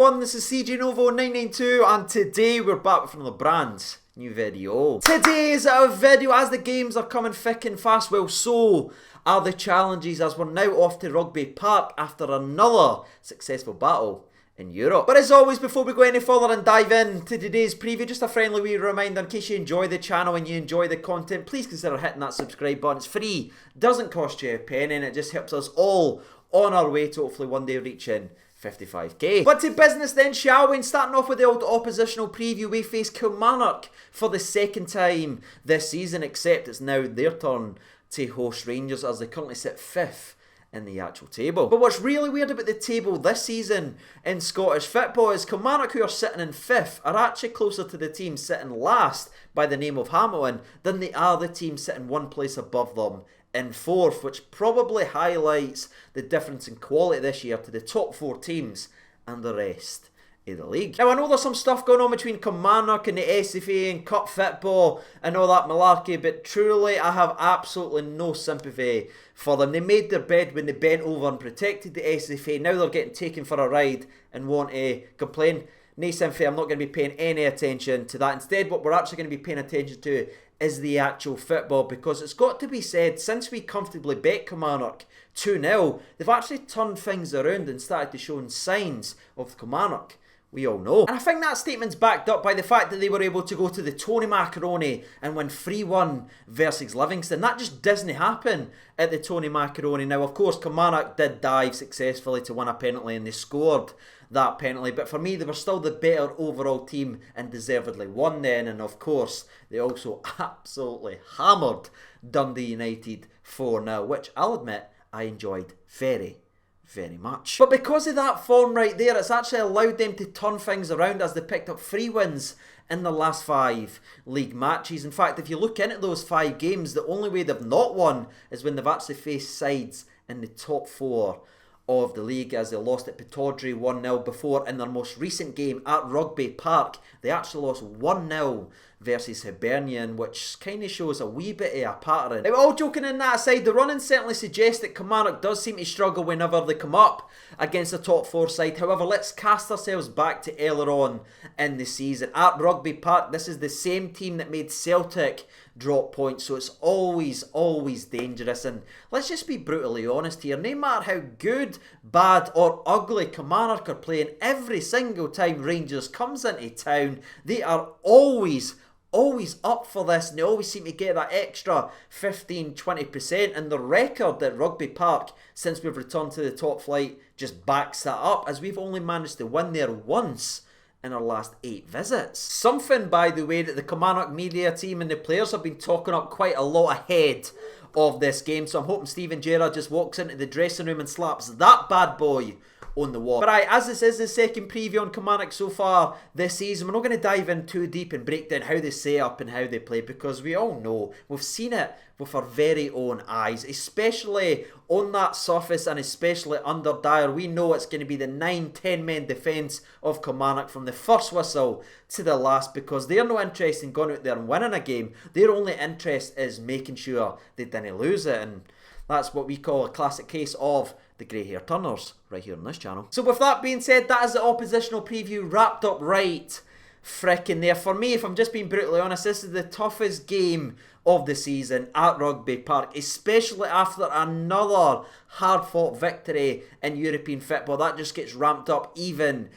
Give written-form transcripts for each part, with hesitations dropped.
everyone, this is CJ Novo 992 and today we're back with another brand new video. Today's video, as the games are coming thick and fast, well so are the challenges as we're now off to Rugby Park after another successful battle in Europe. But as always, before we go any further and dive into today's preview, just a friendly wee reminder, in case you enjoy the channel and you enjoy the content, please consider hitting that subscribe button. It's free, doesn't cost you a penny, and it just helps us all on our way to hopefully one day reaching 55k. But to business then, shall we? And starting off with the old oppositional preview, we face Kilmarnock for the second time this season, except it's now their turn to host Rangers as they currently sit 5th in the actual table. But what's really weird about the table this season in Scottish football is Kilmarnock, who are sitting in 5th, are actually closer to the team sitting last by the name of Hamilton than they are the team sitting one place above them in 4th, which probably highlights the difference in quality this year to the top 4 teams and the rest of the league. Now, I know there's some stuff going on between Kilmarnock and the SFA and cup football and all that malarkey, but truly I have absolutely no sympathy for them. They made their bed when they bent over and protected the SFA. Now they're getting taken for a ride and want to complain. No sympathy, I'm not going to be paying any attention to that. Instead, what we're actually going to be paying attention to is the actual football, because it's got to be said, since we comfortably bet Kilmarnock 2-0, they've actually turned things around and started to show signs of Kilmarnock we all know. And I think that statement's backed up by the fact that they were able to go to the Tony Macaroni and win 3-1 versus Livingston. That just doesn't happen at the Tony Macaroni. Now, of course, Kilmarnock did dive successfully to win a penalty and they scored that penalty, but for me they were still the better overall team and deservedly won then. And of course they also absolutely hammered Dundee United 4-0, which I'll admit I enjoyed very much. But because of that form right there, it's actually allowed them to turn things around as they picked up 3 wins in the last 5 league matches. In fact, if you look into those 5 games, the only way they've not won is when they've actually faced sides in the top 4 of the league, as they lost at Pittodrie 1-0 before. In their most recent game at Rugby Park, they actually lost 1-0 versus Hibernian, which kind of shows a wee bit of a pattern. Now, all joking in that aside, the running certainly suggests that Kilmarnock does seem to struggle whenever they come up against a top 4 side. However, let's cast ourselves back to earlier on in the season. At Rugby Park, this is the same team that made Celtic drop points, so it's always dangerous. And let's just be brutally honest here, no matter how good, bad or ugly Kilmarnock are playing, every single time Rangers comes into town, they are always up for this, and they always seem to get that extra 15-20%, and the record at Rugby Park since we've returned to the top flight just backs that up, as we've only managed to win there once in our last 8 visits. Something, by the way, that the Kilmarnock media team and the players have been talking up quite a lot ahead of this game, so I'm hoping Steven Gerrard just walks into the dressing room and slaps that bad boy on the wall. But as this is the second preview on Kilmarnock so far this season, we're not going to dive in too deep and break down how they set up and how they play, because we all know, we've seen it with our very own eyes, especially on that surface and especially under Dyer. We know it's going to be the 9-10 men defence of Kilmarnock from the first whistle to the last, because they're no interest in going out there and winning a game. Their only interest is making sure they didn't lose it, and that's what we call a classic case of the grey hair turners right here on this channel. So with that being said, that is the oppositional preview wrapped up right frickin' there. For me, if I'm just being brutally honest, this is the toughest game of the season at Rugby Park, especially after another hard-fought victory in European football. That just gets ramped up even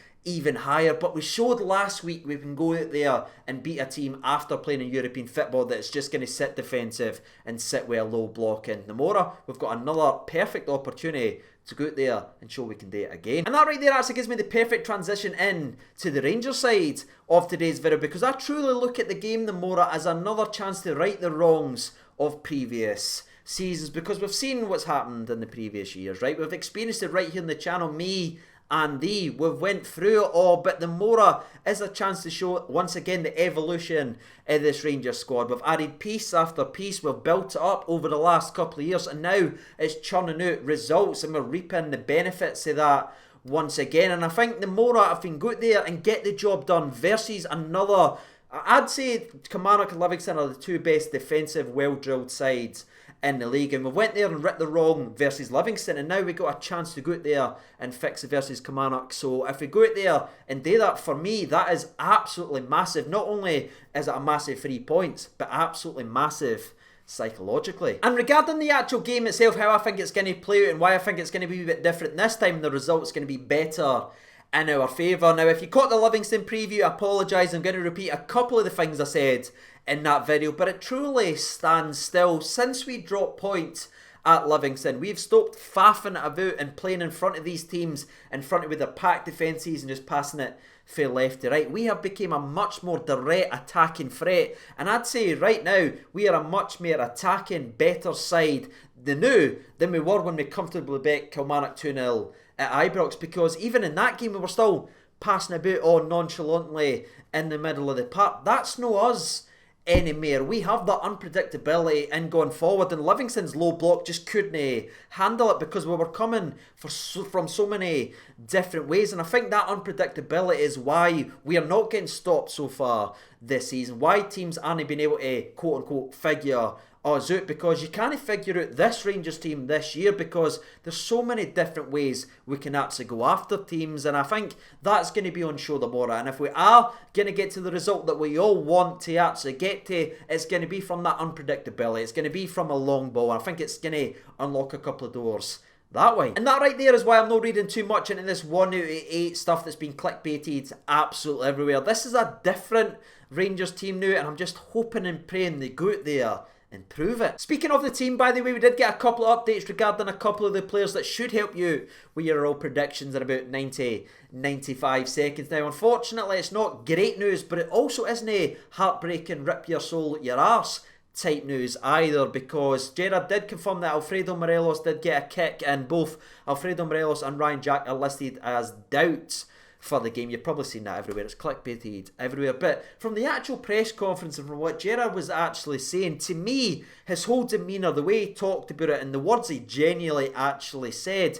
higher. But we showed last week we can go out there and beat a team after playing in European football that's just going to sit defensive and sit with a low block. In Namora, we've got another perfect opportunity to go out there and show we can do it again. And that right there actually gives me the perfect transition in to the Rangers side of today's video, because I truly look at the game Namora as another chance to right the wrongs of previous seasons, because we've seen what's happened in the previous years, right? We've experienced it right here on the channel, me and we've went through it all, but the Mora is a chance to show once again the evolution of this Rangers squad. We've added piece after piece, we've built it up over the last couple of years, and now it's churning out results and we're reaping the benefits of that once again. And I think the Mora, if we can go out there and get the job done versus another, I'd say Kilmarnock and Livingston are the 2 best defensive, well-drilled sides in the league, and we went there and ripped the wrong versus Livingston, and now we got a chance to go out there and fix it versus Kilmarnock. So if we go out there and do that, for me, that is absolutely massive. Not only is it a massive 3 points, but absolutely massive psychologically. And regarding the actual game itself, how I think it's going to play out and why I think it's going to be a bit different this time, the result's going to be better in our favour. Now, if you caught the Livingston preview, I apologise. I'm going to repeat a couple of the things I said in that video, but it truly stands still. Since we dropped points at Livingston, we've stopped faffing it about and playing in front of these teams, in front of with their packed defences and just passing it from left to right. We have become a much more direct attacking threat, and I'd say right now we are a much more attacking, better side than we were when we comfortably beat Kilmarnock 2-0 at Ibrox, because even in that game we were still passing about all nonchalantly in the middle of the park. That's no us anymore. We have that unpredictability in going forward, and Livingston's low block just couldn't handle it because we were coming from so many different ways, and I think that unpredictability is why we are not getting stopped so far this season, why teams aren't being able to quote-unquote figure us out, because you can't figure out this Rangers team this year because there's so many different ways we can actually go after teams, and I think that's going to be on show tomorrow. And if we are going to get to the result that we all want to actually get to, it's going to be from that unpredictability, it's going to be from a long ball, and I think it's going to unlock a couple of doors that way. And that right there is why I'm not reading too much into this 1 out of 8 stuff that's been clickbaited absolutely everywhere. This is a different Rangers team now, and I'm just hoping and praying they go out there and prove it. Speaking of the team, by the way, we did get a couple of updates regarding a couple of the players that should help you with your all predictions in about 90-95 seconds. Now, unfortunately, it's not great news, but it also isn't a heartbreaking, rip your soul at your arse type news either, because Gerrard did confirm that Alfredo Morelos did get a kick, and both Alfredo Morelos and Ryan Jack are listed as doubts for the game. You've probably seen that everywhere. It's clickbaited everywhere. But from the actual press conference and from what Gerrard was actually saying, to me, his whole demeanour, the way he talked about it and the words he genuinely actually said,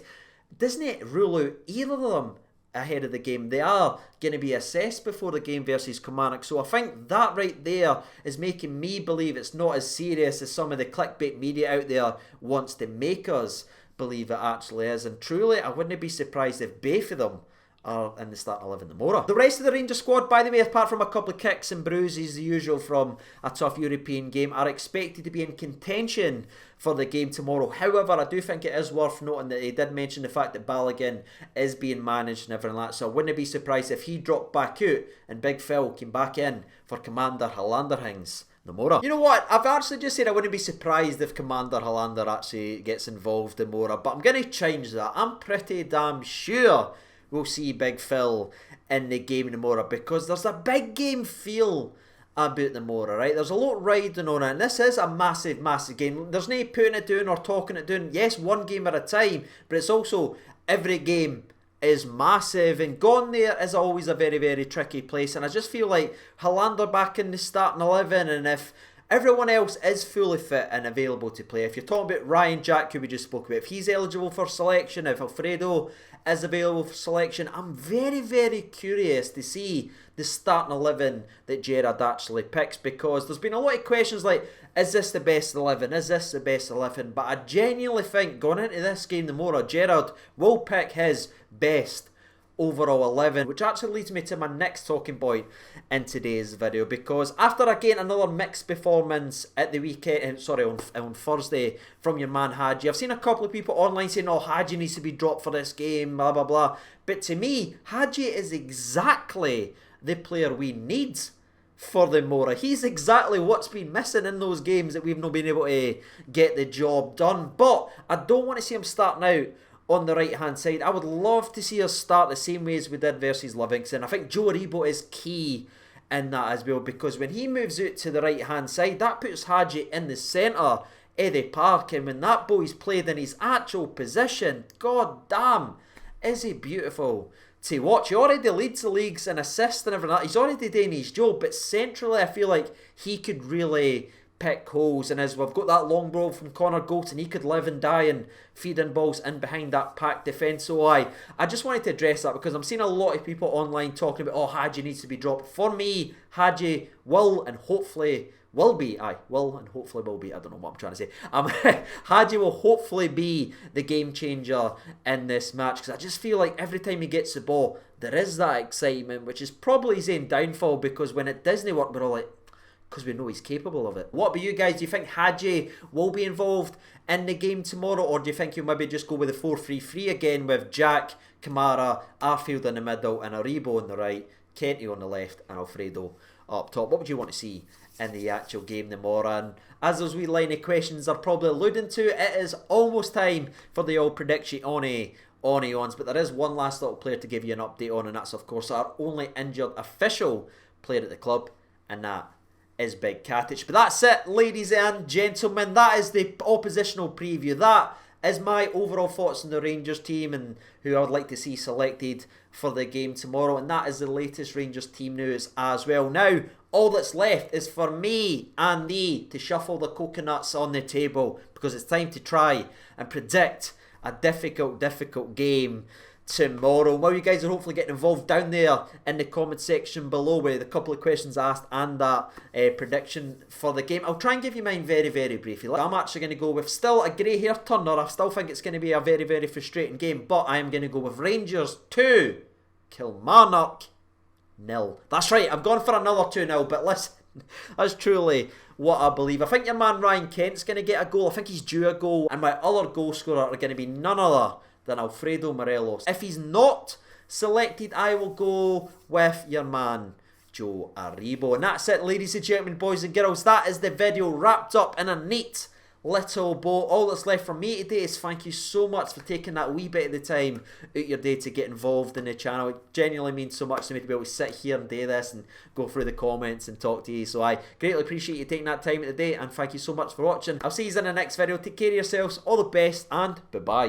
doesn't it rule out either of them ahead of the game? They are going to be assessed before the game versus Kilmarnock. So I think that right there is making me believe it's not as serious as some of the clickbait media out there wants to make us believe it actually is. And truly, I wouldn't be surprised if both of them are in the starting 11 tomorrow. The rest of the Rangers squad, by the way, apart from a couple of kicks and bruises, the usual from a tough European game, are expected to be in contention for the game tomorrow. However, I do think it is worth noting that he did mention the fact that Balogun is being managed and everything like that, so I wouldn't be surprised if he dropped back out and Big Phil came back in for Commander Hallanderhings tomorrow. You know what? I've actually just said I wouldn't be surprised if Commander Hollander actually gets involved tomorrow, but I'm going to change that. I'm pretty damn sure we'll see Big Phil in the game tomorrow, because there's a big game feel about tomorrow, right? There's a lot riding on it, and this is a massive, massive game. There's no putting it down or talking it down. Yes, one game at a time, but it's also every game is massive, and going there is always a very, very tricky place. And I just feel like Hollander back in the starting 11, and if everyone else is fully fit and available to play, if you're talking about Ryan Jack, who we just spoke about, if he's eligible for selection, if Alfredo is available for selection, I'm very, very curious to see the starting 11 that Gerrard actually picks, because there's been a lot of questions like, is this the best 11? Is this the best 11? But I genuinely think going into this game tomorrow, Gerrard will pick his best overall 11, which actually leads me to my next talking point in today's video, because after again another mixed performance at the weekend, on Thursday from your man Hadji, I've seen a couple of people online saying, oh, Hadji needs to be dropped for this game, blah blah blah, but to me, Hadji is exactly the player we need for the Mora. He's exactly what's been missing in those games that we've not been able to get the job done. But I don't want to see him starting out on the right hand side. I would love to see us start the same way as we did versus Livingston. I think Joe Aribo is key in that as well, because when he moves out to the right hand side, that puts Hadji in the centre of the park, and when that boy's played in his actual position, god damn, is he beautiful to watch. He already leads the leagues in assists and everything like that. He's already doing his job, but centrally I feel like he could really pick holes, and as we've got that long ball from Connor Golton, he could live and die and feed in balls in behind that packed defence. So I just wanted to address that, because I'm seeing a lot of people online talking about, oh, Hadji needs to be dropped. For me, Hadji will and hopefully will be, will and hopefully will be, I don't know what I'm trying to say. Hadji will hopefully be the game changer in this match, because I just feel like every time he gets the ball, there is that excitement, which is probably his own downfall, because when it doesn't work, we're all like, because we know he's capable of it. What about you guys? Do you think Hadji will be involved in the game tomorrow, or do you think you'll maybe just go with the 4-3-3 again with Jack, Kamara, Arfield in the middle, and Aribo on the right, Kenty on the left, and Alfredo up top? What would you want to see in the actual game tomorrow? And as those wee line of questions are probably alluding to, it is almost time for the old prediction ons, but there is one last little player to give you an update on, and that's of course our only injured official player at the club, and that is Big Katic. But that's it, ladies and gentlemen. That is the oppositional preview. That is my overall thoughts on the Rangers team and who I would like to see selected for the game tomorrow. And that is the latest Rangers team news as well. Now, all that's left is for me and thee to shuffle the coconuts on the table, because it's time to try and predict a difficult game tomorrow. Well, you guys are hopefully getting involved down there in the comment section below with a couple of questions asked and that prediction for the game. I'll try and give you mine very briefly. I'm actually going to go with still a grey hair turner. I still think it's going to be a very frustrating game, but I am going to go with Rangers 2, Kilmarnock 0. That's right, I've gone for another 2-0, but listen, that's truly what I believe. I think your man Ryan Kent's going to get a goal. I think he's due a goal, and my other goal scorer are going to be none other than Alfredo Morelos. If he's not selected, I will go with your man Joe Aribo. And that's it, ladies and gentlemen, boys and girls. That is the video wrapped up in a neat little bow. All that's left from me today is thank you so much for taking that wee bit of the time out your day to get involved in the channel. It genuinely means so much to me to be able to sit here and do this and go through the comments and talk to you. So I greatly appreciate you taking that time of the day, and thank you so much for watching. I'll see you in the next video. Take care of yourselves, all the best, and bye bye.